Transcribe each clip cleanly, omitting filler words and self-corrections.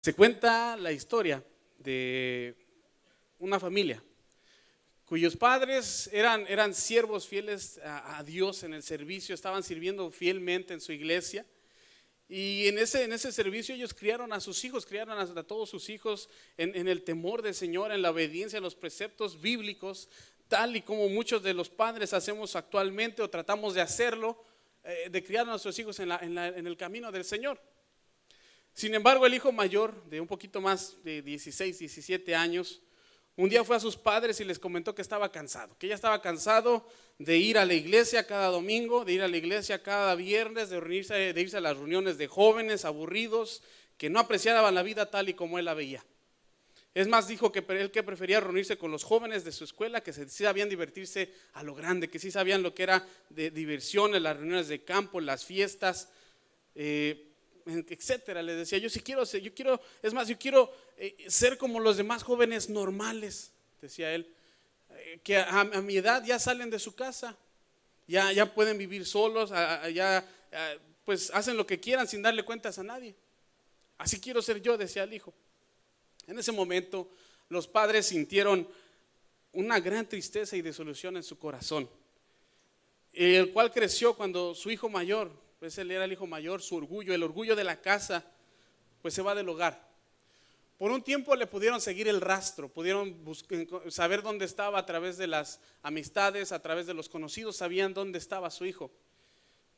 Se cuenta la historia de una familia cuyos padres eran siervos fieles a Dios en el servicio, estaban sirviendo fielmente en su iglesia. Y en ese servicio ellos criaron a sus hijos, criaron a todos sus hijos en el temor del Señor, en la obediencia a los preceptos bíblicos, tal y como muchos de los padres hacemos actualmente o tratamos de hacerlo, de criar a nuestros hijos en el camino del Señor. Sin embargo, el hijo mayor, de un poquito más de 16, 17 años, un día fue a sus padres y les comentó que estaba cansado, que ya estaba cansado de ir a la iglesia cada domingo, de ir a la iglesia cada viernes, de irse a las reuniones de jóvenes aburridos, que no apreciaban la vida tal y como él la veía. Es más, dijo que él que prefería reunirse con los jóvenes de su escuela, que sí sabían divertirse a lo grande, que sí sabían lo que era de diversiones, las reuniones de campo, las fiestas, etcétera. Les decía, yo quiero ser como los demás jóvenes normales, decía él, que a mi edad ya salen de su casa, ya pueden vivir solos, pues hacen lo que quieran sin darle cuentas a nadie. Así quiero ser yo, decía el hijo. En ese momento los padres sintieron una gran tristeza y desilusión en su corazón, el cual creció cuando su hijo mayor, pues él era el hijo mayor, su orgullo, el orgullo de la casa, pues se va del hogar. Por un tiempo le pudieron seguir el rastro, pudieron saber dónde estaba a través de las amistades, a través de los conocidos, sabían dónde estaba su hijo.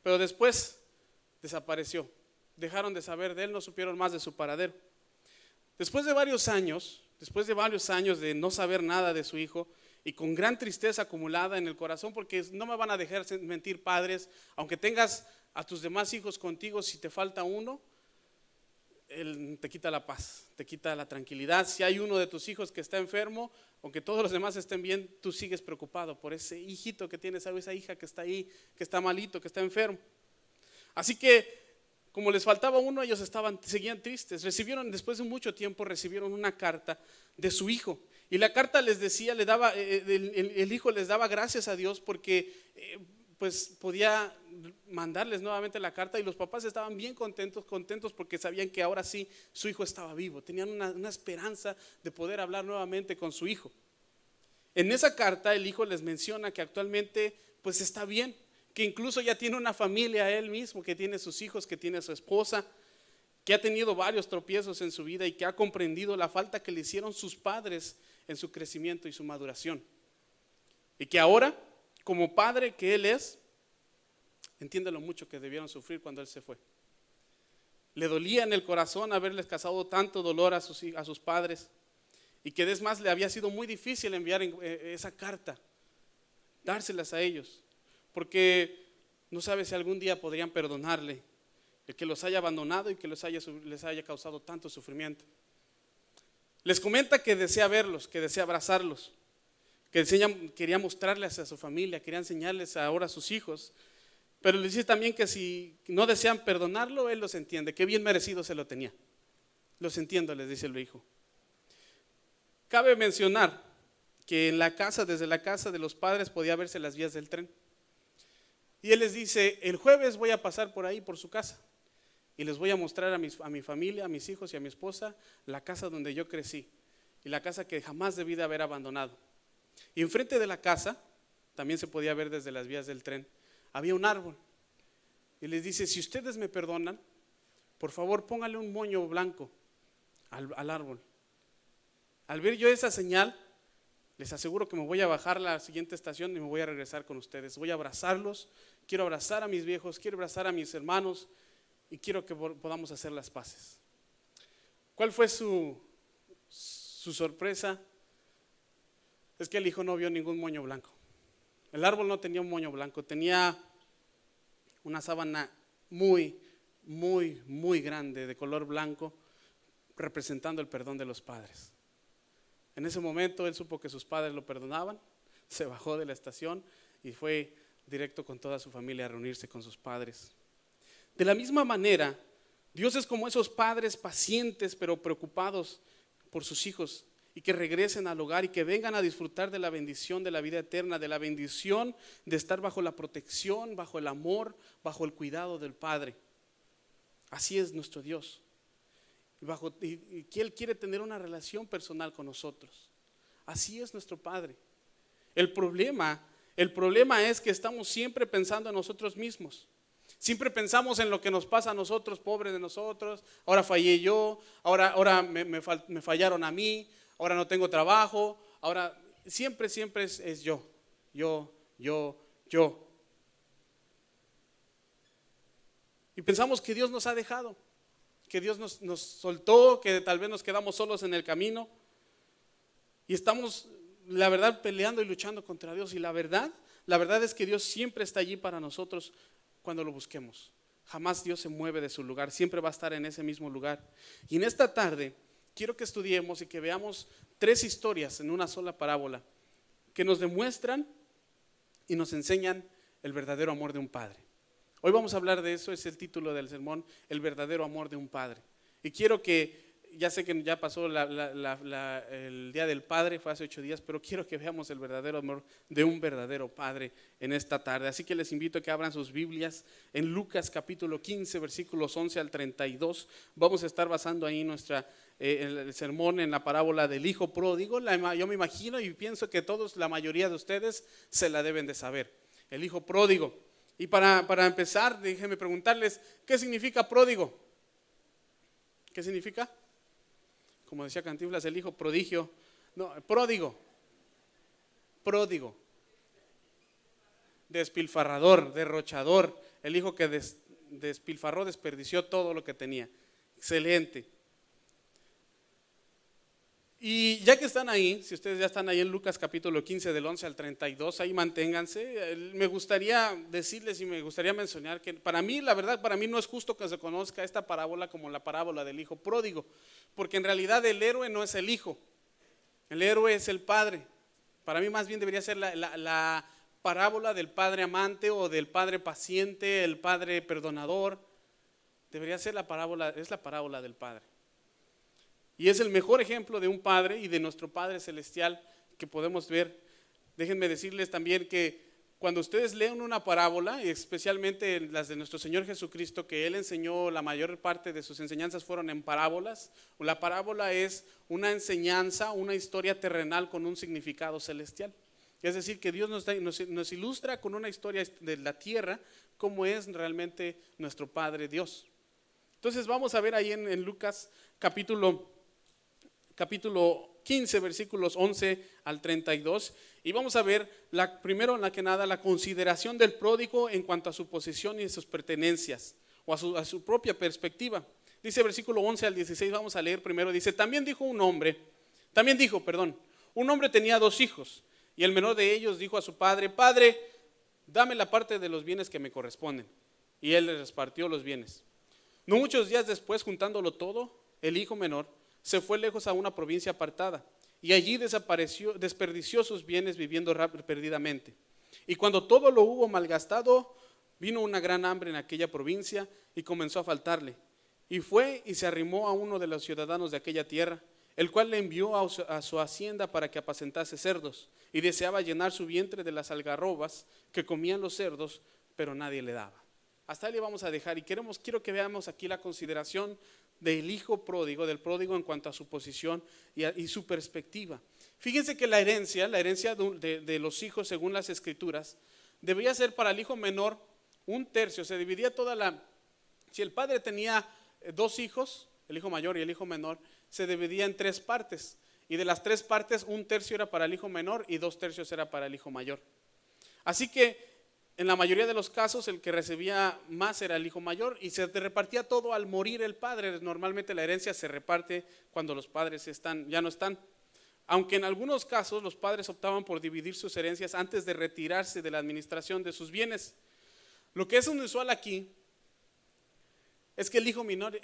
Pero después desapareció, dejaron de saber de él, no supieron más de su paradero. Después de varios años de no saber nada de su hijo y con gran tristeza acumulada en el corazón, porque no me van a dejar mentir padres, aunque tengas a tus demás hijos contigo, si te falta uno, él te quita la paz, te quita la tranquilidad. Si hay uno de tus hijos que está enfermo, aunque todos los demás estén bien, tú sigues preocupado por ese hijito que tienes, esa hija que está ahí, que está malito, que está enfermo. Así que como les faltaba uno, ellos seguían tristes. Después de mucho tiempo, recibieron una carta de su hijo. Y la carta les decía, el hijo les daba gracias a Dios porque pues podía mandarles nuevamente la carta, y los papás estaban bien contentos porque sabían que ahora sí su hijo estaba vivo. Tenían una esperanza de poder hablar nuevamente con su hijo. En esa carta el hijo les menciona que actualmente pues está bien, que incluso ya tiene una familia él mismo, que tiene sus hijos, que tiene su esposa, que ha tenido varios tropiezos en su vida y que ha comprendido la falta que le hicieron sus padres en su crecimiento y su maduración. Y que ahora, como padre que él es, entiende lo mucho que debieron sufrir cuando él se fue. Le dolía en el corazón haberles causado tanto dolor a sus padres, y que es más, le había sido muy difícil enviar esa carta, dárselas a ellos, porque no sabe si algún día podrían perdonarle el que los haya abandonado y que les haya causado tanto sufrimiento. Les comenta que desea verlos, que desea abrazarlos, que quería mostrarles a su familia, quería enseñarles ahora a sus hijos, pero les dice también que si no desean perdonarlo, él los entiende, que bien merecido se lo tenía. Los entiendo, les dice el hijo. Cabe mencionar que desde la casa de los padres podía verse las vías del tren. Y él les dice, el jueves voy a pasar por ahí, por su casa, y les voy a mostrar a mi familia, a mis hijos y a mi esposa, la casa donde yo crecí, y la casa que jamás debí de haber abandonado. Y enfrente de la casa, también se podía ver desde las vías del tren, había un árbol. Y les dice, si ustedes me perdonan, por favor pónganle un moño blanco al árbol. Al ver yo esa señal, les aseguro que me voy a bajar a la siguiente estación y me voy a regresar con ustedes. Voy a abrazarlos, quiero abrazar a mis viejos, quiero abrazar a mis hermanos y quiero que podamos hacer las paces. ¿Cuál fue su sorpresa? Es que el hijo no vio ningún moño blanco. El árbol no tenía un moño blanco, tenía una sábana muy, muy, muy grande de color blanco, representando el perdón de los padres. En ese momento él supo que sus padres lo perdonaban, se bajó de la estación y fue directo con toda su familia a reunirse con sus padres. De la misma manera, Dios es como esos padres pacientes pero preocupados por sus hijos, y que regresen al hogar y que vengan a disfrutar de la bendición de la vida eterna, de la bendición de estar bajo la protección, bajo el amor, bajo el cuidado del Padre. Así es nuestro Dios. y que Él quiere tener una relación personal con nosotros. Así es nuestro Padre. El problema es que estamos siempre pensando en nosotros mismos. Siempre pensamos en lo que nos pasa a nosotros, pobres de nosotros. Ahora fallé yo, ahora me fallaron a mí, ahora no tengo trabajo. Ahora siempre es yo. Y pensamos que Dios nos ha dejado, que Dios nos soltó, que tal vez nos quedamos solos en el camino. Y estamos, la verdad, peleando y luchando contra Dios. Y la verdad es que Dios siempre está allí para nosotros cuando lo busquemos. Jamás Dios se mueve de su lugar, siempre va a estar en ese mismo lugar. Y en esta tarde quiero que estudiemos y que veamos 3 historias en una sola parábola que nos demuestran y nos enseñan el verdadero amor de un padre. Hoy vamos a hablar de eso, es el título del sermón, el verdadero amor de un padre. Y quiero que, ya sé que ya pasó el Día del Padre, fue hace 8 días, pero quiero que veamos el verdadero amor de un verdadero padre en esta tarde. Así que les invito a que abran sus Biblias en Lucas capítulo 15, versículos 11 al 32. Vamos a estar basando ahí el sermón en la parábola del hijo pródigo. Yo me imagino y pienso que todos, la mayoría de ustedes, se la deben de saber. El hijo pródigo. Y para empezar, déjenme preguntarles, ¿qué significa pródigo? ¿Qué significa? Como decía Cantinflas, el hijo prodigio. No, pródigo. Despilfarrador, derrochador. El hijo que despilfarró, desperdició todo lo que tenía. Excelente. Y ya que están ahí, si ustedes ya están ahí en Lucas capítulo 15 del 11 al 32, ahí manténganse. Me gustaría decirles y me gustaría mencionar que para mí, la verdad, para mí no es justo que se conozca esta parábola como la parábola del hijo pródigo, porque en realidad el héroe no es el hijo, el héroe es el padre. Para mí más bien debería ser la parábola del padre amante o del padre paciente, el padre perdonador. Debería ser es la parábola del padre. Y es el mejor ejemplo de un padre y de nuestro Padre Celestial que podemos ver. Déjenme decirles también que cuando ustedes leen una parábola, y especialmente las de nuestro Señor Jesucristo, que Él enseñó, la mayor parte de sus enseñanzas fueron en parábolas. La parábola es una enseñanza, una historia terrenal con un significado celestial. Es decir, que Dios nos ilustra con una historia de la tierra cómo es realmente nuestro Padre Dios. Entonces vamos a ver ahí en Lucas capítulo 15, versículos 11 al 32, y vamos a ver primero que nada la consideración del pródigo en cuanto a su posesión y sus pertenencias, o a su propia perspectiva. Dice versículo 11 al 16, vamos a leer primero, dice, también dijo, un hombre tenía 2 hijos, y el menor de ellos dijo a su padre, Padre, dame la parte de los bienes que me corresponden, y él les repartió los bienes. No muchos días después, juntándolo todo, el hijo menor se fue lejos a una provincia apartada y allí desperdició sus bienes viviendo perdidamente. Y cuando todo lo hubo malgastado, vino una gran hambre en aquella provincia y comenzó a faltarle. Y fue y se arrimó a uno de los ciudadanos de aquella tierra, el cual le envió a su hacienda para que apacentase cerdos, y deseaba llenar su vientre de las algarrobas que comían los cerdos, pero nadie le daba. Hasta ahí le vamos a dejar y quiero que veamos aquí la consideración del hijo pródigo, del pródigo en cuanto a su posición y su perspectiva. Fíjense que la herencia de los hijos según las escrituras debería ser para el hijo menor 1/3, se dividía si el padre tenía 2 hijos, el hijo mayor y el hijo menor, se dividía en 3 partes, y de las 3 partes 1/3 era para el hijo menor y 2/3 era para el hijo mayor. Así que en la mayoría de los casos el que recibía más era el hijo mayor y se repartía todo al morir el padre. Normalmente la herencia se reparte cuando los padres ya no están. Aunque en algunos casos los padres optaban por dividir sus herencias antes de retirarse de la administración de sus bienes. Lo que es inusual aquí es que el hijo menor,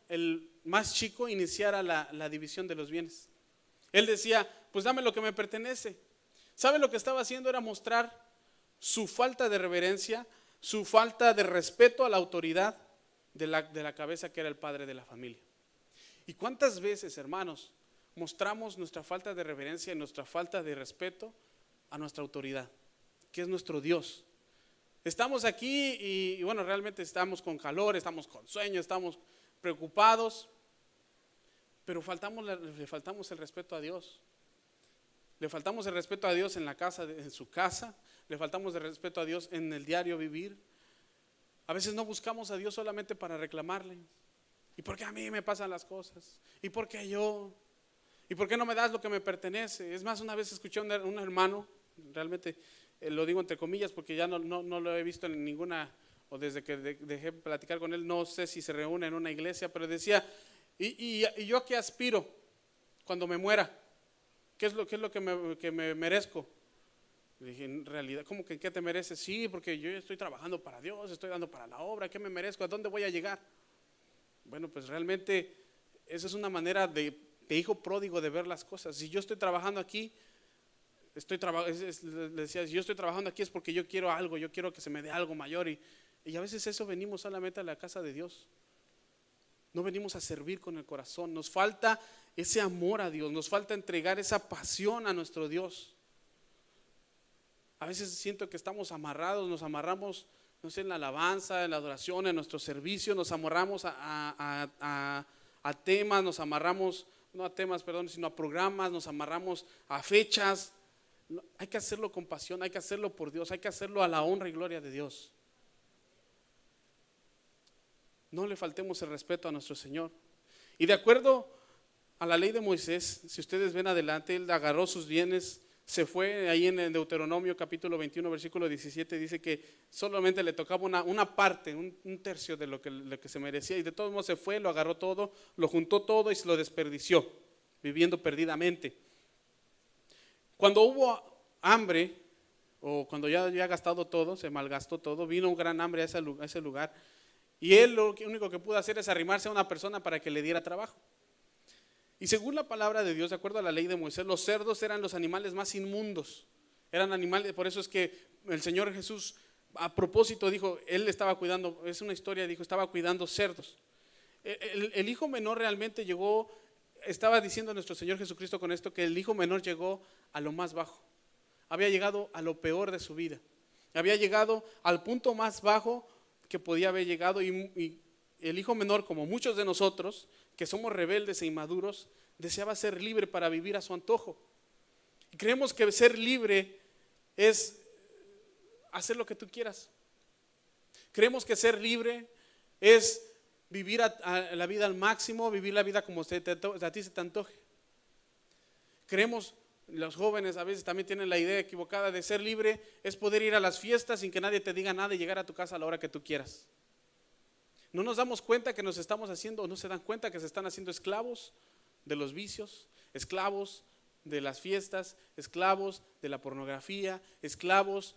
el más chico, iniciara la división de los bienes. Él decía, pues dame lo que me pertenece. ¿Sabe lo que estaba haciendo? Era mostrar su falta de reverencia, su falta de respeto a la autoridad de la cabeza que era el padre de la familia. ¿Y cuántas veces, hermanos, mostramos nuestra falta de reverencia y nuestra falta de respeto a nuestra autoridad, que es nuestro Dios? Estamos aquí y bueno, realmente estamos con calor, estamos con sueño, estamos preocupados, pero le faltamos el respeto a Dios. Le faltamos el respeto a Dios en la casa, en su casa. Le faltamos el respeto a Dios en el diario vivir. A veces no buscamos a Dios solamente para reclamarle. ¿Y por qué a mí me pasan las cosas? ¿Y por qué yo? ¿Y por qué no me das lo que me pertenece? Es más, una vez escuché a un hermano, realmente lo digo entre comillas porque ya no lo he visto en ninguna, o desde que dejé platicar con él, no sé si se reúne en una iglesia, pero decía, ¿y yo a qué aspiro cuando me muera? ¿Qué es lo que me merezco? Le dije, en realidad, ¿cómo que qué te mereces? Sí, porque yo estoy trabajando para Dios, estoy dando para la obra, ¿qué me merezco? ¿A dónde voy a llegar? Bueno, pues realmente esa es una manera de hijo pródigo de ver las cosas. Si yo estoy trabajando aquí, le decía, si yo estoy trabajando aquí es porque yo quiero algo, yo quiero que se me dé algo mayor. Y a veces eso venimos solamente a la casa de Dios. No venimos a servir con el corazón. Nos falta ese amor a Dios, nos falta entregar esa pasión a nuestro Dios. A veces siento que estamos amarrados, nos amarramos, no sé, en la alabanza, en la adoración, en nuestro servicio, nos amarramos a temas, nos amarramos, no a temas, perdón, sino a programas, nos amarramos a fechas. Hay que hacerlo con pasión, hay que hacerlo por Dios, hay que hacerlo a la honra y gloria de Dios. No le faltemos el respeto a nuestro Señor. Y de acuerdo a la ley de Moisés, si ustedes ven adelante, él agarró sus bienes, se fue. Ahí en el Deuteronomio capítulo 21 versículo 17 dice que solamente le tocaba una parte, un tercio de lo que se merecía, y de todos modos se fue, lo agarró todo, lo juntó todo y se lo desperdició, viviendo perdidamente. Cuando hubo hambre, o cuando ya había gastado todo, se malgastó todo, vino un gran hambre a ese lugar, y él lo único que pudo hacer es arrimarse a una persona para que le diera trabajo. Y según la palabra de Dios, de acuerdo a la ley de Moisés, los cerdos eran los animales más inmundos. Eran animales, por eso es que el Señor Jesús a propósito dijo, él estaba cuidando, es una historia, dijo, estaba cuidando cerdos. El hijo menor realmente llegó, estaba diciendo nuestro Señor Jesucristo con esto, que el hijo menor llegó a lo más bajo. Había llegado a lo peor de su vida. Había llegado al punto más bajo que podía haber llegado, y el hijo menor, como muchos de nosotros, que somos rebeldes e inmaduros, deseaba ser libre para vivir a su antojo. Y creemos que ser libre es hacer lo que tú quieras. Creemos que ser libre es vivir la vida al máximo, vivir la vida como a ti se te antoje. Creemos, los jóvenes a veces también tienen la idea equivocada de ser libre es poder ir a las fiestas sin que nadie te diga nada y llegar a tu casa a la hora que tú quieras. No nos damos cuenta que nos estamos haciendo, o no se dan cuenta que se están haciendo esclavos de los vicios, esclavos de las fiestas, esclavos de la pornografía, esclavos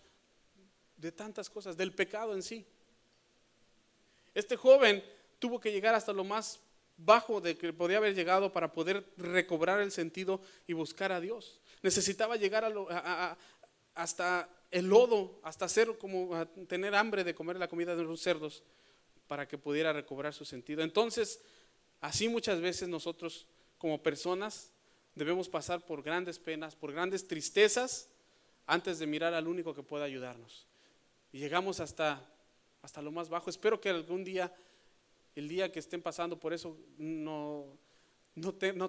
de tantas cosas, del pecado en sí. Este joven tuvo que llegar hasta lo más bajo de que podía haber llegado para poder recobrar el sentido y buscar a Dios. Necesitaba llegar hasta el lodo, hasta tener hambre de comer la comida de los cerdos, para que pudiera recobrar su sentido. Entonces, así muchas veces nosotros como personas debemos pasar por grandes penas, por grandes tristezas, antes de mirar al único que pueda ayudarnos. Y llegamos hasta lo más bajo. Espero que algún día, el día que estén pasando por eso, no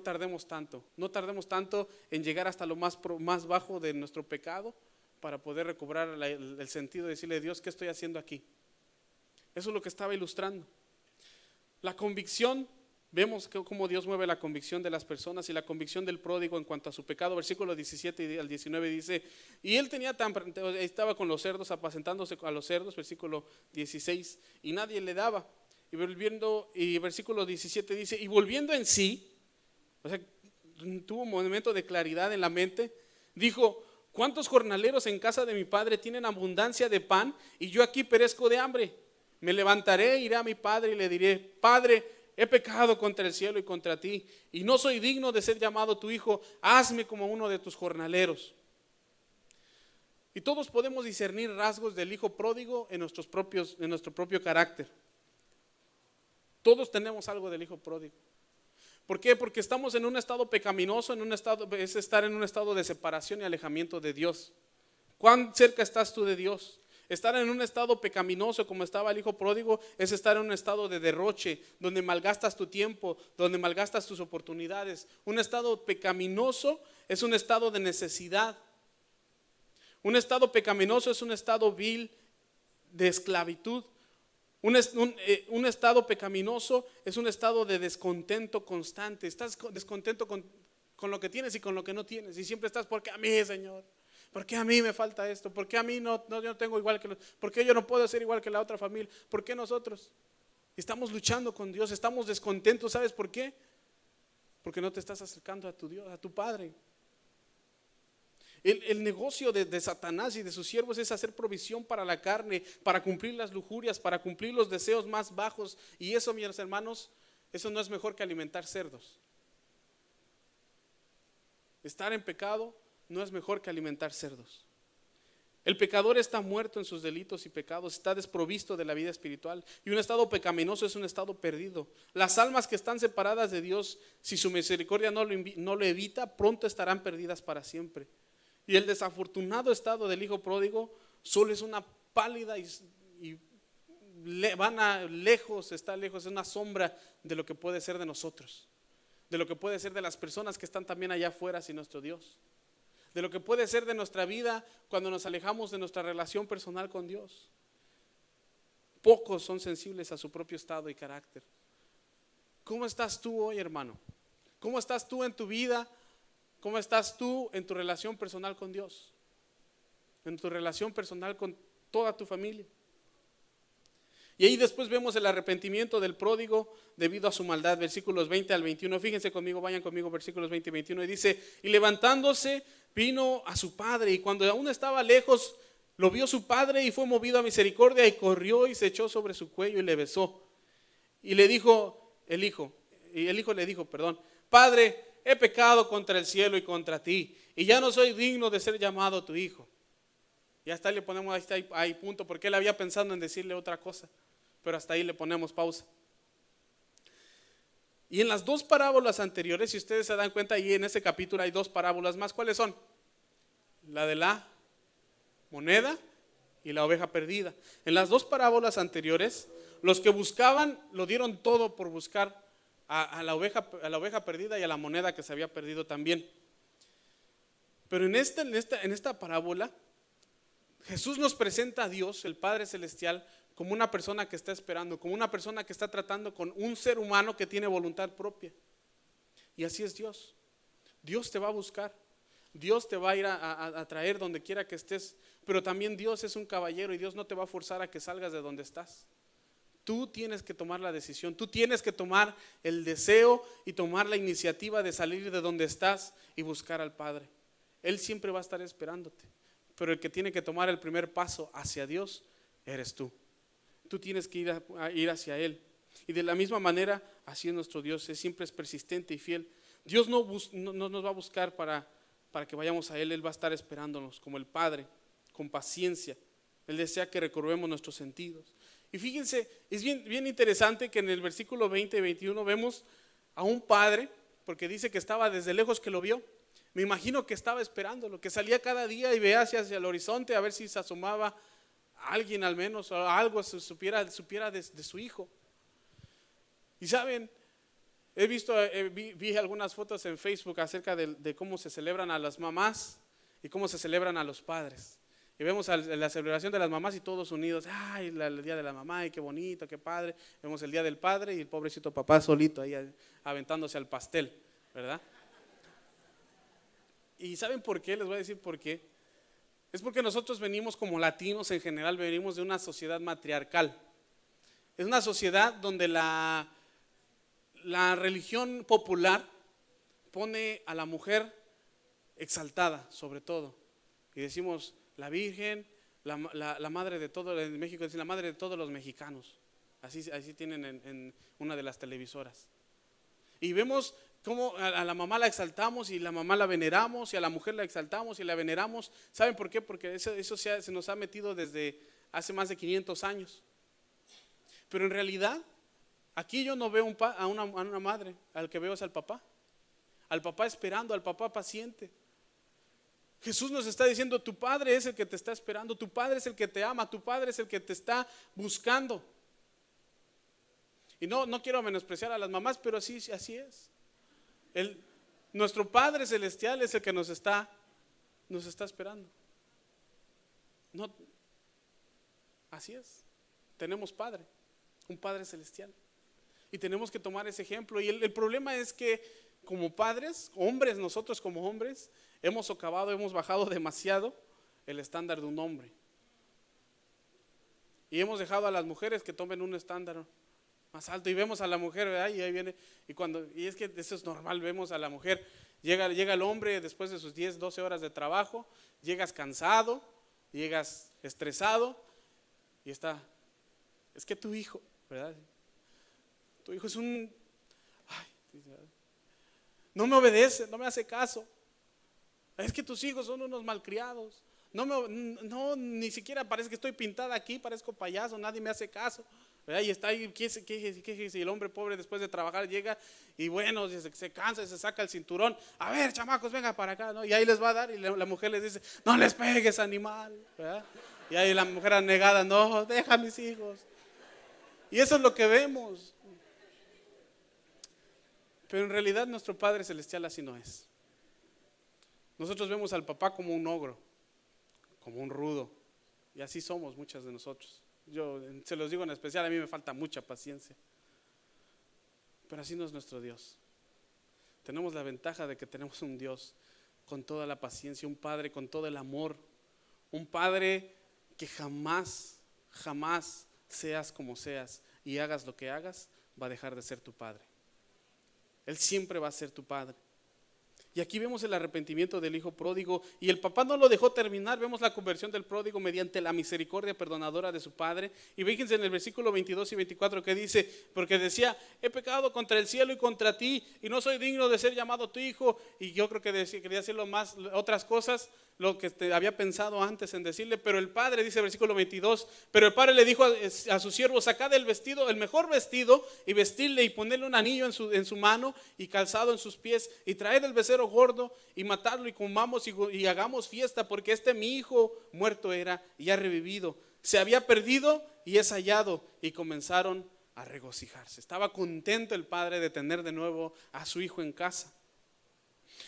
tardemos tanto. No tardemos tanto en llegar hasta lo más bajo de nuestro pecado, para poder recobrar el sentido y decirle a Dios, ¿qué estoy haciendo aquí? Eso es lo que estaba ilustrando. La convicción, vemos cómo Dios mueve la convicción de las personas y la convicción del pródigo en cuanto a su pecado. Versículo 17 al 19 dice, y él estaba con los cerdos, apacentándose a los cerdos, versículo 16, y nadie le daba. Y versículo 17 dice, y volviendo en sí, o sea, tuvo un momento de claridad en la mente, dijo, ¿cuántos jornaleros en casa de mi padre tienen abundancia de pan y yo aquí perezco de hambre? Me levantaré, iré a mi padre y le diré, Padre, he pecado contra el cielo y contra ti, y no soy digno de ser llamado tu hijo, hazme como uno de tus jornaleros. Y todos podemos discernir rasgos del hijo pródigo en nuestro propio carácter. Todos tenemos algo del hijo pródigo. ¿Por qué? Porque estamos en un estado pecaminoso, es estar en un estado de separación y alejamiento de Dios. ¿Cuán cerca estás tú de Dios? Estar en un estado pecaminoso como estaba el hijo pródigo es estar en un estado de derroche, donde malgastas tu tiempo, donde malgastas tus oportunidades. Un estado pecaminoso es un estado de necesidad. Un estado pecaminoso es un estado vil de esclavitud. Un estado pecaminoso es un estado de descontento constante. Estás descontento con lo que tienes y con lo que no tienes. Y siempre estás, ¿por qué a mí, Señor? ¿Por qué a mí me falta esto? ¿Por qué a mí yo no tengo igual que los? ¿Por qué yo no puedo ser igual que la otra familia? ¿Por qué nosotros? Estamos luchando con Dios, estamos descontentos. ¿Sabes por qué? Porque no te estás acercando a tu Dios, a tu Padre. El negocio de Satanás y de sus siervos es hacer provisión para la carne, para cumplir las lujurias, para cumplir los deseos más bajos. Y eso, mis hermanos, eso no es mejor que alimentar cerdos. Estar en pecado no es mejor que alimentar cerdos. El pecador está muerto en sus delitos y pecados, está desprovisto de la vida espiritual. Y un estado pecaminoso es un estado perdido. Las almas que están separadas de Dios, si su misericordia no lo evita, pronto estarán perdidas para siempre. Y el desafortunado estado del hijo pródigo solo es una pálida está lejos, es una sombra de lo que puede ser de nosotros, de lo que puede ser de las personas que están también allá afuera sin nuestro Dios, de lo que puede ser de nuestra vida cuando nos alejamos de nuestra relación personal con Dios. Pocos son sensibles a su propio estado y carácter. ¿Cómo estás tú hoy, hermano? ¿Cómo estás tú en tu vida? ¿Cómo estás tú en tu relación personal con Dios? En tu relación personal con toda tu familia. Y ahí después vemos el arrepentimiento del pródigo debido a su maldad, versículos 20 al 21. Fíjense conmigo, vayan conmigo, versículos 20 y 21. Y dice, y levantándose vino a su padre, y cuando aún estaba lejos, lo vio su padre y fue movido a misericordia, y corrió y se echó sobre su cuello y le besó. Y le dijo el hijo le dijo, Padre, he pecado contra el cielo y contra ti, y ya no soy digno de ser llamado tu hijo. Y hasta ahí le ponemos, ahí punto, porque él había pensado en decirle otra cosa, pero hasta ahí le ponemos pausa. Y en las dos parábolas anteriores, si ustedes se dan cuenta, ahí en ese capítulo hay dos parábolas más. ¿Cuáles son? La de la moneda y la oveja perdida. En las dos parábolas anteriores, los que buscaban lo dieron todo por buscar a la oveja perdida y a la moneda que se había perdido también. Pero en esta parábola, Jesús nos presenta a Dios, el Padre Celestial, como una persona que está esperando, como una persona que está tratando con un ser humano que tiene voluntad propia. Y así es Dios. Dios te va a buscar, Dios te va a ir a traer donde quiera que estés, pero también Dios es un caballero y Dios no te va a forzar a que salgas de donde estás. Tú tienes que tomar la decisión, tú tienes que tomar el deseo y tomar la iniciativa de salir de donde estás y buscar al Padre. Él siempre va a estar esperándote, pero el que tiene que tomar el primer paso hacia Dios eres tú. Tú tienes que ir hacia Él. Y de la misma manera, así es nuestro Dios, siempre es persistente y fiel. Dios no nos va a buscar para que vayamos a Él, Él va a estar esperándonos como el Padre, con paciencia. Él desea que recobremos nuestros sentidos. Y fíjense, es bien interesante que en el versículo 20 y 21 vemos a un padre, porque dice que estaba desde lejos que lo vio. Me imagino que estaba esperándolo, que salía cada día y veía hacia el horizonte a ver si se asomaba alguien al menos, o algo supiera de su hijo. Y saben, vi algunas fotos en Facebook acerca de cómo se celebran a las mamás y cómo se celebran a los padres. Y vemos la celebración de las mamás y todos unidos, ay, el día de la mamá, y qué bonito, qué padre. Vemos el día del padre y el pobrecito papá solito ahí aventándose al pastel, ¿verdad? ¿Y saben por qué? Les voy a decir por qué. Es porque nosotros venimos como latinos en general, venimos de una sociedad matriarcal. Es una sociedad donde la religión popular pone a la mujer exaltada sobre todo. Y decimos, la Virgen, la madre de todos, en México dicen la madre de todos los mexicanos. Así tienen en una de las televisoras. Y vemos cómo a la mamá la exaltamos y la mamá la veneramos, y a la mujer la exaltamos y la veneramos. ¿Saben por qué? Porque eso se nos ha metido desde hace más de 500 años. Pero en realidad, aquí yo no veo a una madre, al que veo es al papá esperando, al papá paciente. Jesús nos está diciendo, tu Padre es el que te está esperando, tu Padre es el que te ama, tu Padre es el que te está buscando. Y no quiero menospreciar a las mamás, pero así es. Nuestro Padre Celestial es el que nos está esperando. No, así es. Tenemos Padre, un Padre Celestial. Y tenemos que tomar ese ejemplo. Y el problema es que como padres, hombres, nosotros como hombres, hemos bajado demasiado el estándar de un hombre. Y hemos dejado a las mujeres que tomen un estándar más alto. Y vemos a la mujer, ¿verdad? Y ahí viene, y es que eso es normal, vemos a la mujer, llega el hombre después de sus 10, 12 horas de trabajo, llegas cansado, llegas estresado, y es que tu hijo, ¿verdad? Tu hijo es no me obedece, no me hace caso. Es que tus hijos son unos malcriados. No, ni siquiera parece que estoy pintada aquí, parezco payaso, nadie me hace caso. ¿Verdad? Y está ahí, y el hombre pobre después de trabajar llega y bueno, se cansa y se saca el cinturón. A ver, chamacos, venga para acá, ¿no? Y ahí les va a dar y la mujer les dice, no les pegues, animal, ¿verdad? Y ahí la mujer anegada, no, deja a mis hijos. Y eso es lo que vemos. Pero en realidad nuestro Padre Celestial así no es. Nosotros vemos al papá como un ogro, como un rudo. Y así somos muchas de nosotros. Yo se los digo en especial, a mí me falta mucha paciencia. Pero así no es nuestro Dios. Tenemos la ventaja de que tenemos un Dios con toda la paciencia, un Padre con todo el amor, un Padre que jamás seas como seas y hagas lo que hagas, va a dejar de ser tu Padre. Él siempre va a ser tu Padre. Y aquí vemos el arrepentimiento del hijo pródigo y el papá no lo dejó terminar. Vemos la conversión del pródigo mediante la misericordia perdonadora de su padre. Y fíjense en el versículo 22 y 24 que dice, porque decía, he pecado contra el cielo y contra ti y no soy digno de ser llamado tu hijo. Y yo creo que quería decirlo más, otras cosas, lo que había pensado antes en decirle. Pero el padre, dice el versículo 22, pero el padre le dijo a su siervo, sacad el vestido, el mejor vestido y vestirle y ponerle un anillo en su mano y calzado en sus pies y traed el becerro gordo y matarlo y comamos y hagamos fiesta, porque mi hijo muerto era y ha revivido, se había perdido y es hallado. Y comenzaron a regocijarse. Estaba contento el padre de tener de nuevo a su hijo en casa.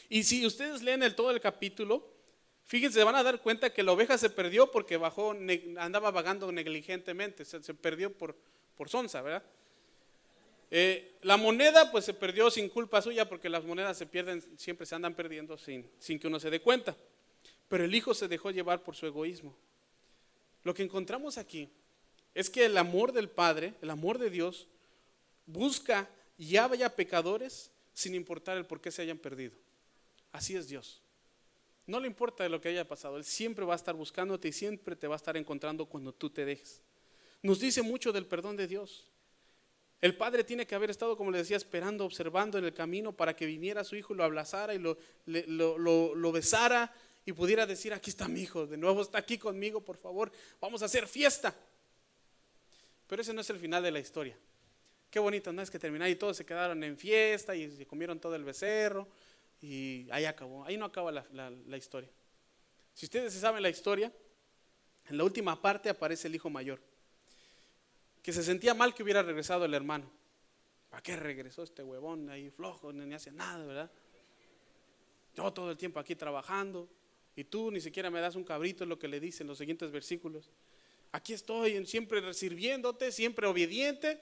Y si ustedes leen todo el capítulo, fíjense, van a dar cuenta que la oveja se perdió porque andaba vagando negligentemente, se perdió por sonza, ¿verdad? La moneda pues se perdió sin culpa suya, porque las monedas se pierden, siempre se andan perdiendo sin que uno se dé cuenta. Pero el hijo se dejó llevar por su egoísmo. Lo que encontramos aquí es que el amor del Padre, el amor de Dios, busca y haya pecadores sin importar el por qué se hayan perdido. Así es Dios. No le importa de lo que haya pasado, Él siempre va a estar buscándote y siempre te va a estar encontrando cuando tú te dejes. Nos dice mucho del perdón de Dios. El padre tiene que haber estado, como le decía, esperando, observando en el camino para que viniera su hijo y lo abrazara y lo besara y pudiera decir, aquí está mi hijo, de nuevo está aquí conmigo, por favor, vamos a hacer fiesta. Pero ese no es el final de la historia. Qué bonito, ¿no? Es que terminaron y todos se quedaron en fiesta y se comieron todo el becerro y ahí acabó. Ahí no acaba la historia. Si ustedes saben la historia, en la última parte aparece el hijo mayor, que se sentía mal que hubiera regresado el hermano. ¿Para qué regresó este huevón ahí flojo? Ni hace nada, ¿verdad? Yo todo el tiempo aquí trabajando y tú ni siquiera me das un cabrito, es lo que le dice en los siguientes versículos. Aquí estoy siempre sirviéndote, siempre obediente,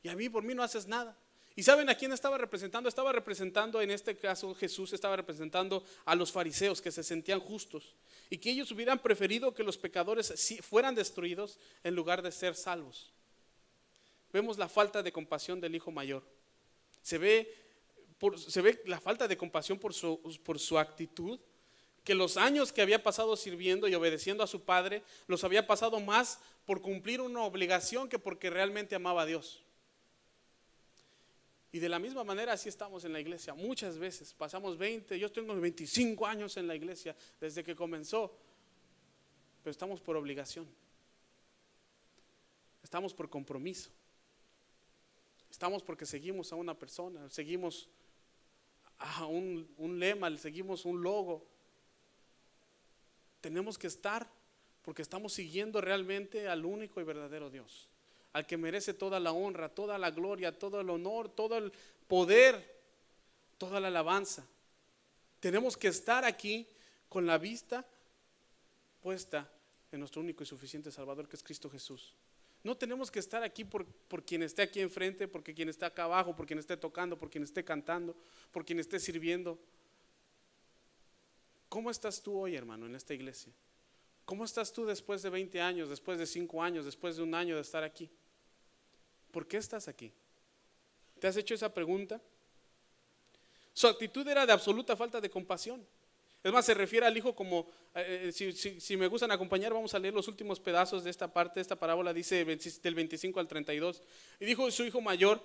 y a mí por mí no haces nada. ¿Y saben a quién estaba representando? Estaba representando, en este caso Jesús estaba representando a los fariseos, que se sentían justos y que ellos hubieran preferido que los pecadores fueran destruidos en lugar de ser salvos. Vemos la falta de compasión del hijo mayor. Se ve la falta de compasión por su actitud, que los años que había pasado sirviendo y obedeciendo a su padre, los había pasado más por cumplir una obligación que porque realmente amaba a Dios. Y de la misma manera así estamos en la iglesia. Muchas veces pasamos yo tengo 25 años en la iglesia desde que comenzó, pero estamos por obligación, estamos por compromiso, estamos porque seguimos a una persona, seguimos a un lema, seguimos un logo. tenemos que estar porque estamos siguiendo realmente al único y verdadero Dios, al que merece toda la honra, toda la gloria, todo el honor, todo el poder, toda la alabanza. Tenemos que estar aquí con la vista puesta en nuestro único y suficiente Salvador, que es Cristo Jesús. No tenemos que estar aquí por quien esté aquí enfrente, porque quien está acá abajo, por quien esté tocando, por quien esté cantando, por quien esté sirviendo. ¿Cómo estás tú hoy, hermano, en esta iglesia? ¿Cómo estás tú después de 20 años, después de 5 años, después de 1 año de estar aquí? ¿Por qué estás aquí? ¿Te has hecho esa pregunta? Su actitud era de absoluta falta de compasión. Es más, se refiere al hijo como, si me gustan acompañar, vamos a leer los últimos pedazos de esta parte. Esta parábola dice del 25 al 32. Y dijo su hijo mayor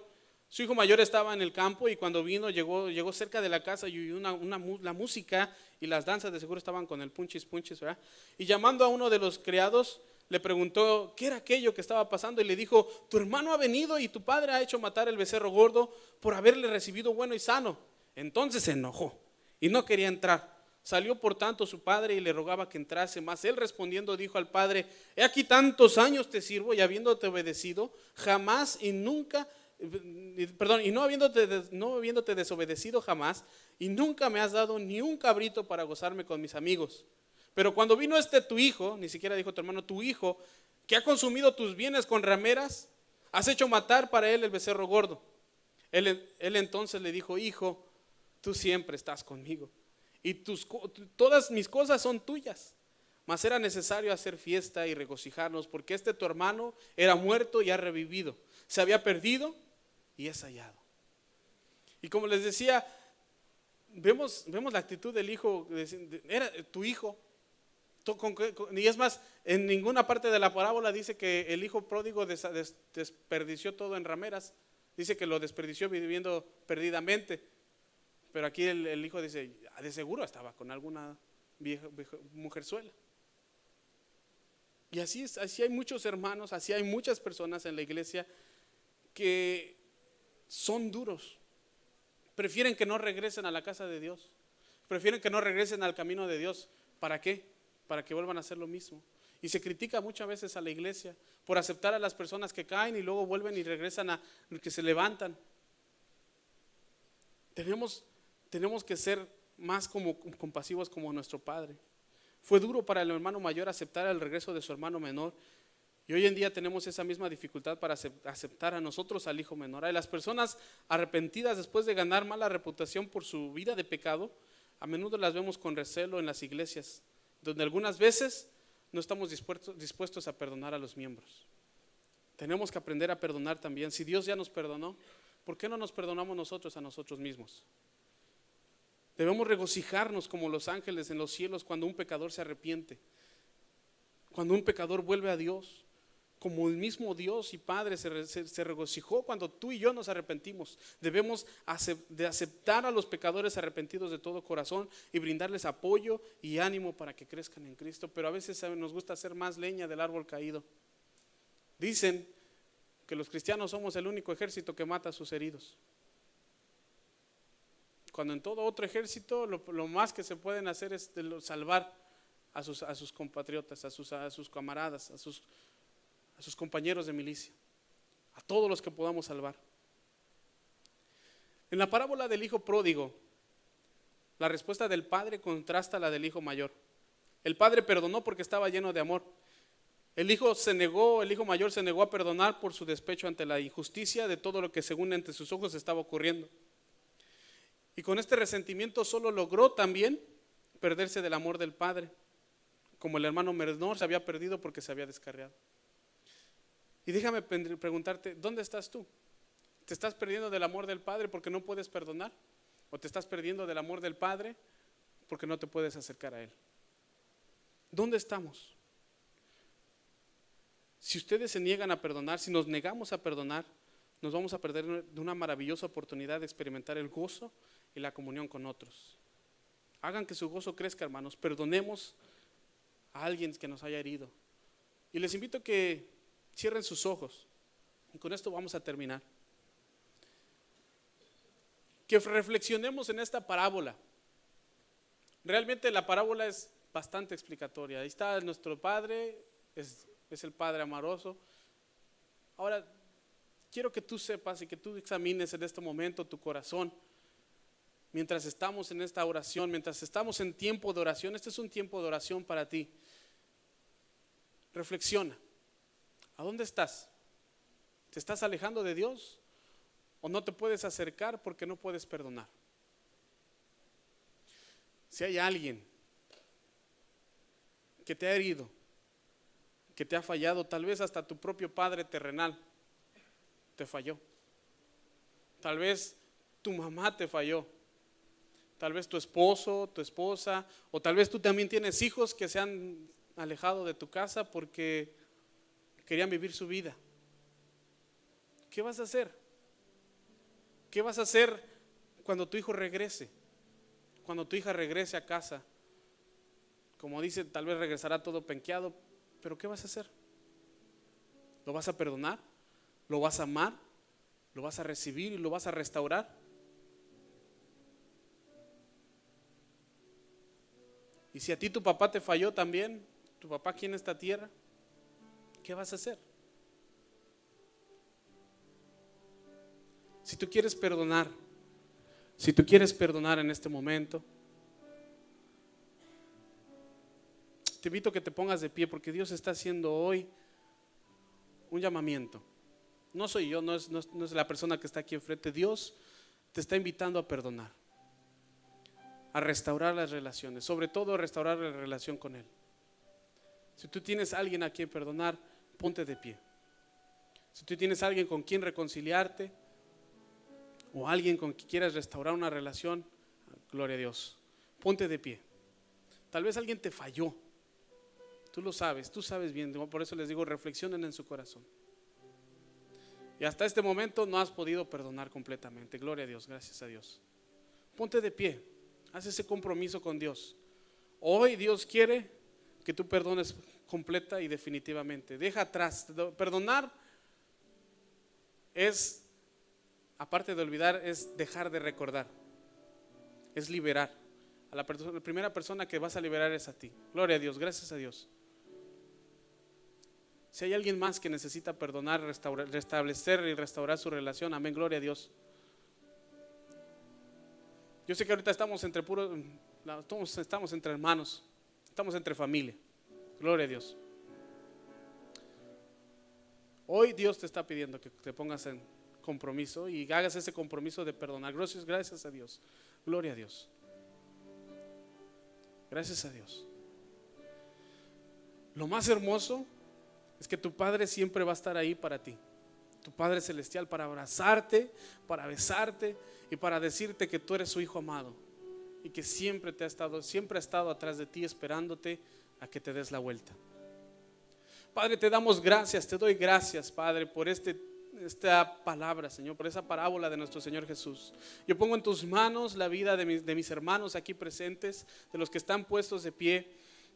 estaba en el campo, y cuando llegó cerca de la casa y oyó la música y las danzas. De seguro estaban con el punchis, ¿verdad? Y llamando a uno de los criados, le preguntó qué era aquello que estaba pasando, y le dijo: tu hermano ha venido y tu padre ha hecho matar el becerro gordo por haberle recibido bueno y sano. Entonces se enojó y no quería entrar. Salió por tanto su padre y le rogaba que entrase, mas él respondiendo dijo al padre: he aquí tantos años te sirvo, y habiéndote obedecido jamás y nunca, y no habiéndote desobedecido jamás, y nunca me has dado ni un cabrito para gozarme con mis amigos. Pero cuando vino tu hijo, ni siquiera dijo tu hermano, tu hijo, que ha consumido tus bienes con rameras, has hecho matar para él el becerro gordo. Él entonces le dijo: hijo, tú siempre estás conmigo, y todas mis cosas son tuyas, mas era necesario hacer fiesta y regocijarnos, porque tu hermano era muerto y ha revivido, se había perdido y es hallado. Y como les decía, vemos la actitud del hijo. Era tu hijo. Y es más, en ninguna parte de la parábola dice que el hijo pródigo desperdició todo en rameras. Dice que lo desperdició viviendo perdidamente. Pero aquí el hijo dice: de seguro estaba con alguna vieja mujerzuela. Y así hay muchos hermanos, así hay muchas personas en la iglesia que son duros. Prefieren que no regresen a la casa de Dios. Prefieren que no regresen al camino de Dios. ¿Para qué? Para que vuelvan a hacer lo mismo. Y se critica muchas veces a la iglesia por aceptar a las personas que caen y luego vuelven y regresan a que se levantan. Tenemos que ser más compasivos como nuestro Padre. Fue duro para el hermano mayor aceptar el regreso de su hermano menor, y hoy en día tenemos esa misma dificultad para aceptar a nosotros al hijo menor. Hay las personas arrepentidas después de ganar mala reputación por su vida de pecado, a menudo las vemos con recelo en las iglesias, donde algunas veces no estamos dispuestos a perdonar a los miembros. Tenemos que aprender a perdonar también. Si Dios ya nos perdonó, ¿por qué no nos perdonamos nosotros a nosotros mismos? Debemos regocijarnos como los ángeles en los cielos cuando un pecador se arrepiente, cuando un pecador vuelve a Dios, como el mismo Dios y Padre se regocijó cuando tú y yo nos arrepentimos. Debemos de aceptar a los pecadores arrepentidos de todo corazón y brindarles apoyo y ánimo para que crezcan en Cristo. Pero a veces nos gusta hacer más leña del árbol caído. Dicen que los cristianos somos el único ejército que mata a sus heridos, cuando en todo otro ejército lo más que se pueden hacer es salvar a sus compatriotas, a sus camaradas, a sus compañeros de milicia, a todos los que podamos salvar. En la parábola del hijo pródigo, la respuesta del padre contrasta la del hijo mayor. El padre perdonó porque estaba lleno de amor. El hijo mayor se negó a perdonar por su despecho ante la injusticia de todo lo que según ante sus ojos estaba ocurriendo. Y con este resentimiento solo logró también perderse del amor del padre, como el hermano menor se había perdido porque se había descarriado. Y déjame preguntarte, ¿dónde estás tú? ¿Te estás perdiendo del amor del Padre porque no puedes perdonar? ¿O te estás perdiendo del amor del Padre porque no te puedes acercar a Él? ¿Dónde estamos? Si ustedes se niegan a perdonar, si nos negamos a perdonar, nos vamos a perder de una maravillosa oportunidad de experimentar el gozo y la comunión con otros. Hagan que su gozo crezca, hermanos. Perdonemos a alguien que nos haya herido. Y les invito a que cierren sus ojos. Y con esto vamos a terminar. Que reflexionemos en esta parábola. Realmente la parábola es bastante explicatoria. Ahí está nuestro Padre, es el Padre amoroso. Ahora, quiero que tú sepas y que tú examines en este momento tu corazón. Mientras estamos en esta oración, mientras estamos en tiempo de oración, este es un tiempo de oración para ti. Reflexiona. ¿A dónde estás? ¿Te estás alejando de Dios? ¿O no te puedes acercar porque no puedes perdonar? Si hay alguien que te ha herido, que te ha fallado, tal vez hasta tu propio padre terrenal te falló. Tal vez tu mamá te falló. Tal vez tu esposo, tu esposa, o tal vez tú también tienes hijos que se han alejado de tu casa porque querían vivir su vida. ¿Qué vas a hacer? ¿Qué vas a hacer cuando tu hijo regrese? Cuando tu hija regrese a casa. Como dice, tal vez regresará todo penqueado, pero ¿qué vas a hacer? ¿Lo vas a perdonar? ¿Lo vas a amar? ¿Lo vas a recibir y lo vas a restaurar? Y si a ti tu papá te falló también, tu papá aquí en esta tierra, ¿qué vas a hacer? Si tú quieres perdonar, si tú quieres perdonar en este momento, te invito a que te pongas de pie porque Dios está haciendo hoy un llamamiento. No soy yo, no es la persona que está aquí enfrente. Dios te está invitando a perdonar, a restaurar las relaciones, sobre todo a restaurar la relación con Él. Si tú tienes a alguien a quien perdonar, ponte de pie. Si tú tienes a alguien con quien reconciliarte o alguien con quien quieras restaurar una relación, gloria a Dios, ponte de pie. Tal vez alguien te falló, tú lo sabes, tú sabes bien, por eso les digo, reflexionen en su corazón. Y hasta este momento no has podido perdonar completamente, gloria a Dios, gracias a Dios. Ponte de pie, haz ese compromiso con Dios. Hoy Dios quiere que tú perdones completa y definitivamente. Deja atrás, perdonar es, aparte de olvidar, es dejar de recordar, es liberar. La primera persona que vas a liberar es a ti. Gloria a Dios, gracias a Dios. Si hay alguien más que necesita perdonar, restablecer y restaurar su relación, amén, gloria a Dios. Yo sé que ahorita estamos entre estamos entre hermanos, estamos entre familia, gloria a Dios. Hoy Dios te está pidiendo que te pongas en compromiso y hagas ese compromiso de perdonar. Gracias a Dios, gloria a Dios. Gracias a Dios. Lo más hermoso es que tu Padre siempre va a estar ahí para ti. Tu Padre Celestial, para abrazarte, para besarte y para decirte que tú eres su hijo amado y que siempre ha estado atrás de ti esperándote a que te des la vuelta. Padre, te damos gracias, te doy gracias, Padre, por esta palabra, Señor, por esa parábola de nuestro Señor Jesús. Yo pongo en tus manos la vida de mis hermanos aquí presentes, de los que están puestos de pie,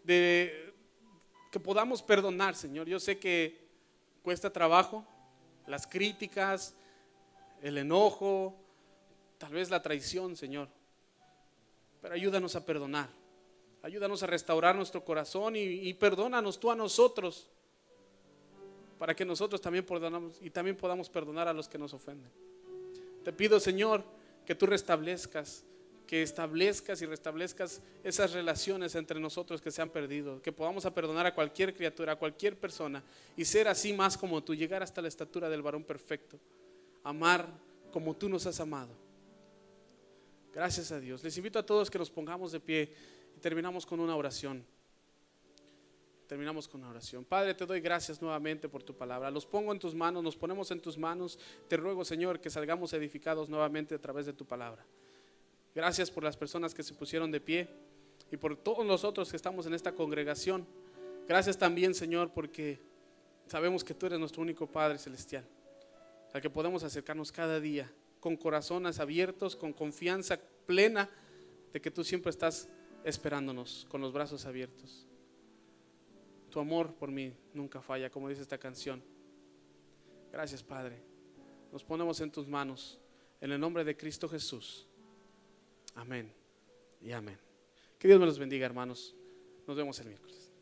que podamos perdonar, Señor. Yo sé que cuesta trabajo, las críticas, el enojo, tal vez la traición, Señor, pero ayúdanos a perdonar, ayúdanos a restaurar nuestro corazón y perdónanos tú a nosotros, para que nosotros también podamos perdonar a los que nos ofenden. Te pido, Señor, que tú establezcas y restablezcas esas relaciones entre nosotros que se han perdido, que podamos a perdonar a cualquier criatura, a cualquier persona y ser así más como tú, llegar hasta la estatura del varón perfecto, amar como tú nos has amado. Gracias a Dios. Les invito a todos que nos pongamos de pie y terminamos con una oración. Padre, te doy gracias nuevamente por tu palabra. Los pongo en tus manos, nos ponemos en tus manos. Te ruego, Señor, que salgamos edificados nuevamente a través de tu palabra. Gracias por las personas que se pusieron de pie y por todos nosotros que estamos en esta congregación. Gracias también, Señor, porque sabemos que tú eres nuestro único Padre Celestial, al que podemos acercarnos cada día con corazones abiertos, con confianza plena de que tú siempre estás esperándonos con los brazos abiertos. Tu amor por mí nunca falla, como dice esta canción. Gracias, Padre. Nos ponemos en tus manos, en el nombre de Cristo Jesús. Amén y amén. Que Dios me los bendiga, hermanos. Nos vemos el miércoles.